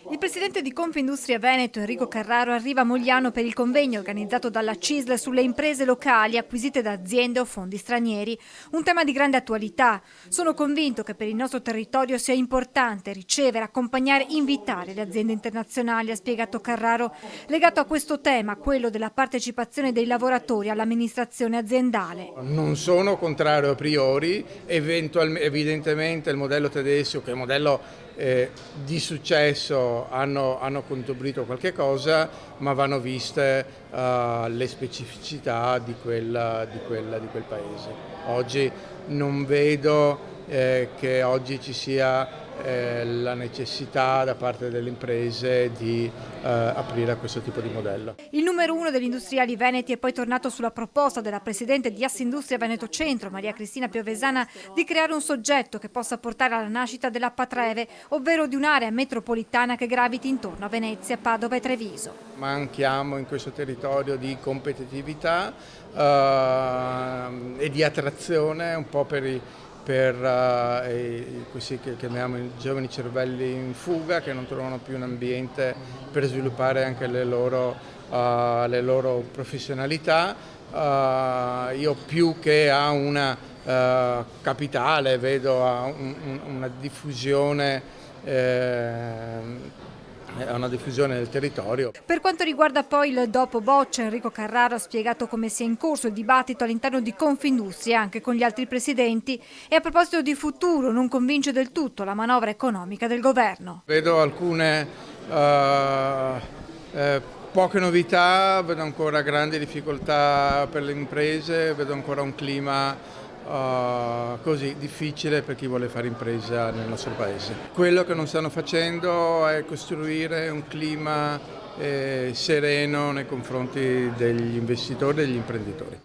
Il presidente di Confindustria Veneto, Enrico Carraro, arriva a Mogliano per il convegno organizzato dalla CISL sulle imprese locali acquisite da aziende o fondi stranieri. Un tema di grande attualità. Sono convinto che per il nostro territorio sia importante ricevere, accompagnare, invitare le aziende internazionali, ha spiegato Carraro, legato a questo tema, quello della partecipazione dei lavoratori all'amministrazione aziendale. Non sono contrario a priori, evidentemente il modello tedesco, che è un modello di successo, hanno contribuito a qualche cosa, ma vanno viste le specificità di quel paese. Oggi non vedo che oggi ci sia la necessità da parte delle imprese di aprire a questo tipo di modello. Il numero uno degli industriali veneti è poi tornato sulla proposta della presidente di Assindustria Veneto Centro, Maria Cristina Piovesana, di creare un soggetto che possa portare alla nascita della Patreve, ovvero di un'area metropolitana che graviti intorno a Venezia, Padova e Treviso. Manchiamo in questo territorio di competitività e di attrazione un po' per questi che chiamiamo i giovani cervelli in fuga, che non trovano più un ambiente per sviluppare anche le loro professionalità. Io più che a una capitale vedo a una diffusione del territorio. Per quanto riguarda poi il dopo boccia, Enrico Carraro ha spiegato come sia in corso il dibattito all'interno di Confindustria, anche con gli altri presidenti, e a proposito di futuro non convince del tutto la manovra economica del governo. Vedo alcune poche novità, vedo ancora grandi difficoltà per le imprese, vedo ancora un clima così difficile per chi vuole fare impresa nel nostro paese. Quello che non stanno facendo è costruire un clima sereno nei confronti degli investitori e degli imprenditori.